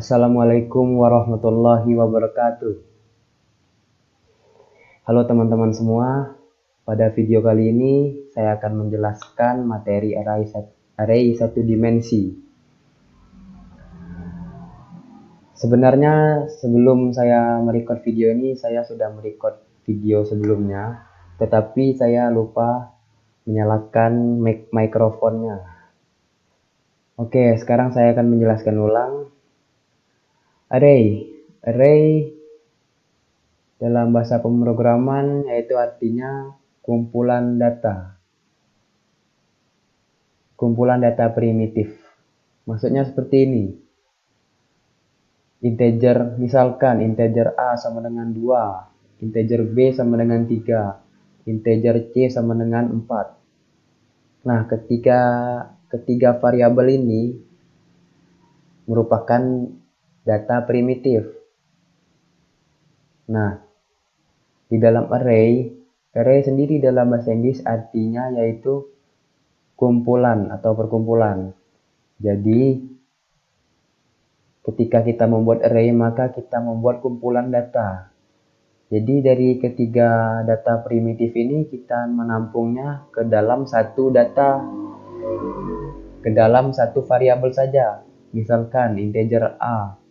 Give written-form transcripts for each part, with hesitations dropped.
Assalamualaikum warahmatullahi wabarakatuh. Halo teman-teman semua, pada video kali ini saya akan menjelaskan materi array satu dimensi. Sebenarnya sebelum saya merecord video ini, saya sudah merecord video sebelumnya, tetapi saya lupa menyalakan mikrofonnya. Oke, sekarang saya akan menjelaskan ulang. Array dalam bahasa pemrograman yaitu artinya kumpulan data primitif. Maksudnya seperti ini. Integer, misalkan integer A sama dengan 2, integer B sama dengan 3, integer C sama dengan 4. Nah, ketiga variabel ini merupakan data primitif. Nah, di dalam array sendiri dalam bahasa Inggris artinya yaitu kumpulan atau perkumpulan. Jadi, ketika kita membuat array, maka kita membuat kumpulan data. Jadi, dari ketiga data primitif ini, kita menampungnya ke dalam satu variabel saja. Misalkan integer A.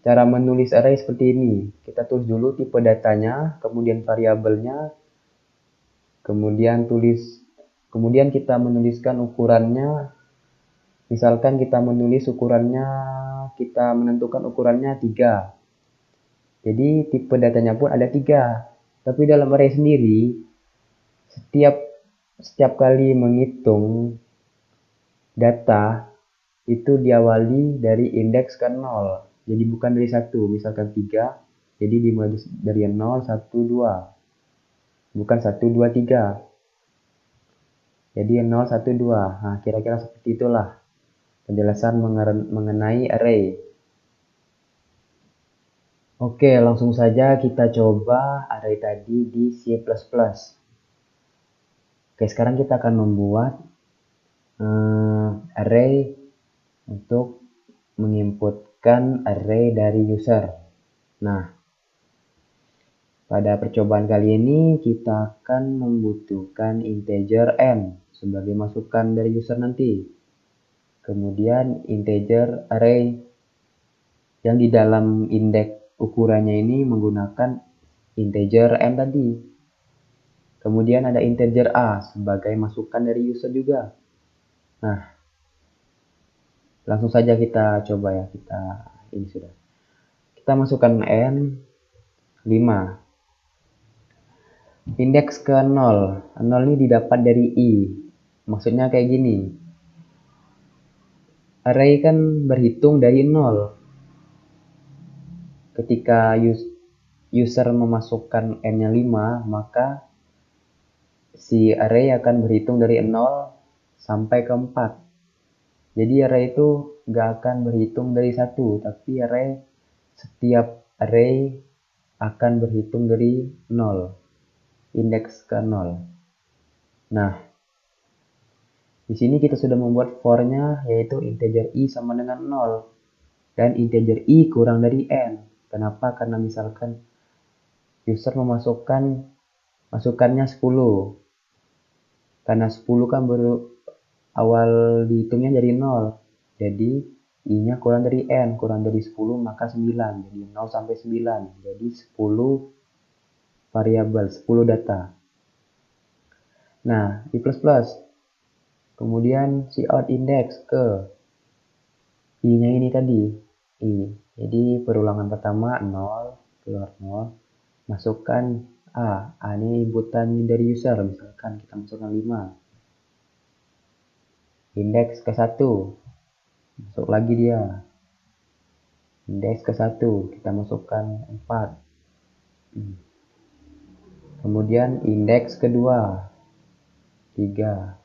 Cara menulis array seperti ini. Kita tulis dulu tipe datanya, kemudian variabelnya, kemudian kita menuliskan ukurannya. Misalkan kita menentukan ukurannya 3. Jadi tipe datanya pun ada 3. Tapi dalam array sendiri, setiap kali menghitung data itu diawali dari indeks ke 0. Jadi bukan dari 1, misalkan 3, jadi dimulai dari 0, 1, 2. Bukan 1, 2, 3. Jadi 0, 1, 2. Nah, kira-kira seperti itulah penjelasan mengenai array. Oke, langsung saja kita coba array tadi di C++. Oke, sekarang kita akan membuat array untuk menginputkan array dari user. Nah, pada percobaan kali ini kita akan membutuhkan integer n sebagai masukan dari user nanti. Kemudian integer array yang di dalam indeks ukurannya ini menggunakan integer n tadi. Kemudian ada integer a sebagai masukan dari user juga. Nah, langsung saja kita coba ya, ini sudah. Kita masukkan n 5. Indeks ke 0. 0 ini didapat dari i. Maksudnya kayak gini. Array kan berhitung dari 0. Ketika user memasukkan n-nya 5, maka si array akan berhitung dari 0 sampai ke 4. Jadi array itu nggak akan berhitung dari 1, tapi setiap array akan berhitung dari 0. Indeks ke 0. Nah, di sini kita sudah membuat for-nya yaitu integer i sama dengan 0 dan integer i kurang dari n. Kenapa? Karena misalkan user masukannya 10. Karena 10 kan baru awal dihitungnya dari 0. Jadi i-nya kurang dari n, kurang dari 10 maka 9. Jadi 0 sampai 9. Jadi 10 variabel, 10 data. Nah, di ++. Kemudian cout index ke i-nya ini tadi, i. Jadi perulangan pertama 0, keluar 0, masukkan a. A ini inputan dari user, misalkan kita masukkan 5. Indeks ke 1, masuk lagi dia. Indeks ke 1, kita masukkan 4. Kemudian indeks kedua 3.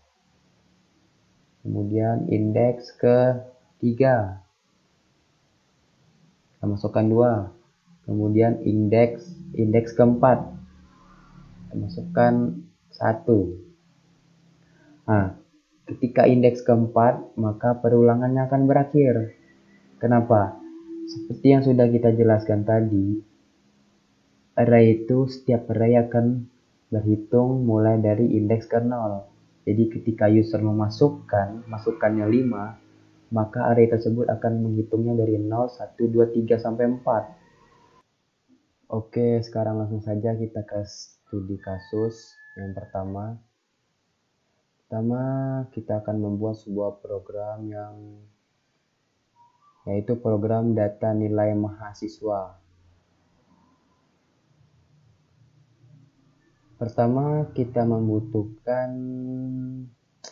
Kemudian indeks ke 3. Kita masukkan 2. Kemudian indeks keempat. Kita masukkan 1. Nah, Ketika indeks keempat, maka perulangannya akan berakhir. Kenapa? Seperti yang sudah kita jelaskan tadi, array itu setiap array akan berhitung mulai dari indeks ke 0. Jadi ketika user masukkannya 5, maka array tersebut akan menghitungnya dari 0, 1, 2, 3, sampai 4. Oke, sekarang langsung saja kita ke studi kasus. Yang pertama kita akan membuat sebuah program yaitu program data nilai mahasiswa. Pertama, kita membutuhkan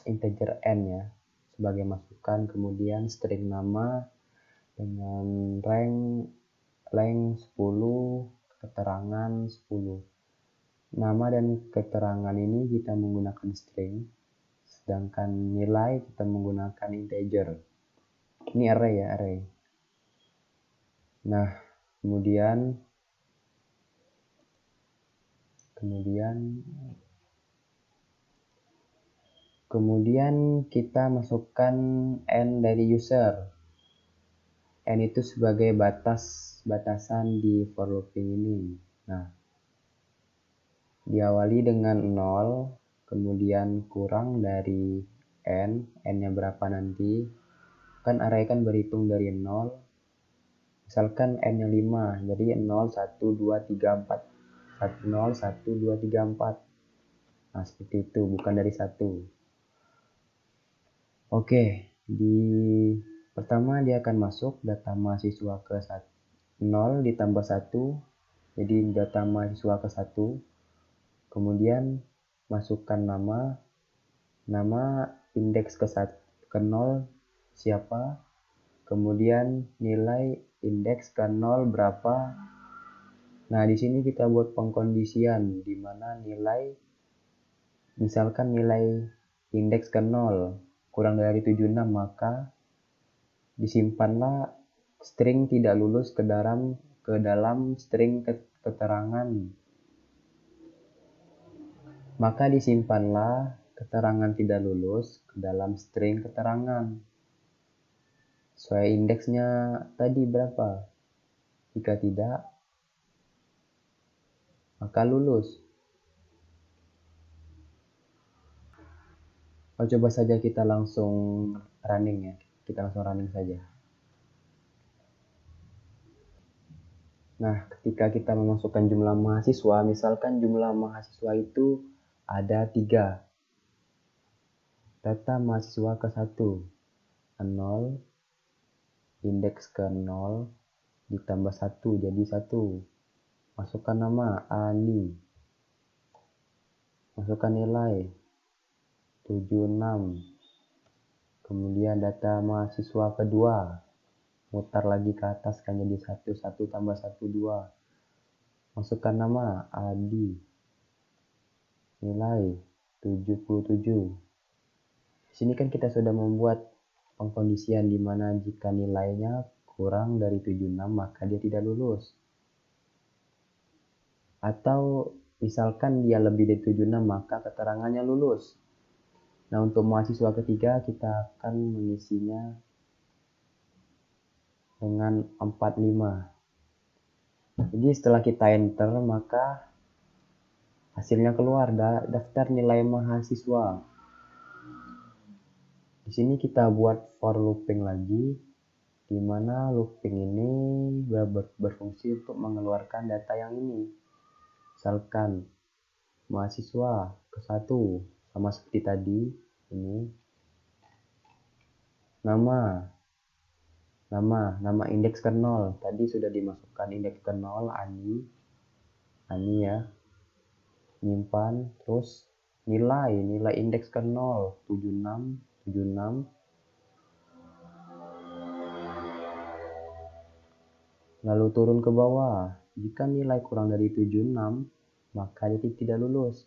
integer n ya sebagai masukan, kemudian string nama dengan length 10, keterangan 10. Nama dan keterangan ini kita menggunakan string, sedangkan nilai kita menggunakan integer. Ini array ya, array. Nah, kemudian kita masukkan n dari user. N itu sebagai batasan di for looping ini. Nah, diawali dengan 0, kemudian kurang dari n-nya berapa nanti. Kan array kan berhitung dari 0. Misalkan n-nya 5, jadi 0, 1, 2, 3, 4. 0, 1, 2, 3, 4. Nah, seperti itu, bukan dari 1. Oke, pertama dia akan masuk data mahasiswa ke 0 ditambah 1. Jadi data mahasiswa ke 1. Kemudian masukkan nama indeks ke 0 siapa, kemudian nilai indeks ke 0 berapa. Nah, di sini kita buat pengkondisian di mana misalkan nilai indeks ke 0 kurang dari 76, maka disimpanlah string tidak lulus ke dalam string keterangan. Maka disimpanlah keterangan tidak lulus ke dalam string keterangan. Sesuai indeksnya tadi berapa? Jika tidak, maka lulus. Coba saja kita langsung running ya. Kita langsung running saja. Nah, ketika kita memasukkan jumlah mahasiswa, misalkan jumlah mahasiswa itu ada 3. Data mahasiswa ke 1, 0, indeks ke 0, ditambah 1, jadi 1. Masukkan nama, Ani. Masukkan nilai, 76. Kemudian data mahasiswa kedua, mutar lagi ke atas kan jadi 1, 1 tambah 1, 2. Masukkan nama, Adi. Nilai, 77. Di sini kan kita sudah membuat pengkondisian di mana jika nilainya kurang dari 76 maka dia tidak lulus. Atau misalkan dia lebih dari 76 maka keterangannya lulus. Nah, untuk mahasiswa ketiga kita akan mengisinya dengan 45. Jadi setelah kita enter maka hasilnya keluar daftar nilai mahasiswa. Di sini kita buat for looping lagi, di mana looping ini berfungsi untuk mengeluarkan data yang ini. Misalkan mahasiswa ke 1 sama seperti tadi ini. Nama indeks ke 0 tadi sudah dimasukkan indeks ke 0 Ani ya. Nyimpan, terus nilai indeks ke 0 76. Lalu turun ke bawah. Jika nilai kurang dari 76, maka dia tidak lulus.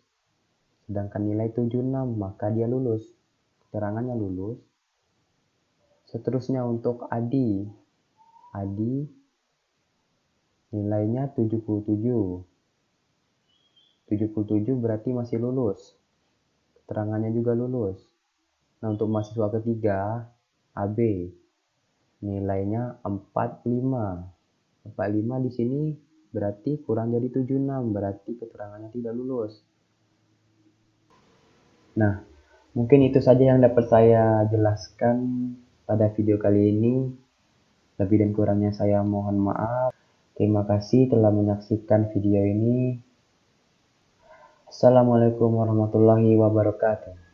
Sedangkan nilai 76, maka dia lulus. Keterangannya lulus. Seterusnya untuk Adi nilainya 77. 77 berarti masih lulus. Keterangannya juga lulus. Nah, untuk mahasiswa ketiga, AB, nilainya 45. 45 di sini berarti kurang jadi 76, berarti keterangannya tidak lulus. Nah, mungkin itu saja yang dapat saya jelaskan pada video kali ini. Lebih dan kurangnya saya mohon maaf. Terima kasih telah menyaksikan video ini. Assalamualaikum warahmatullahi wabarakatuh.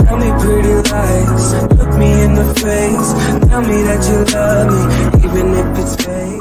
Tell me pretty lies, look me in the face, tell me that you love me, even if it's fake.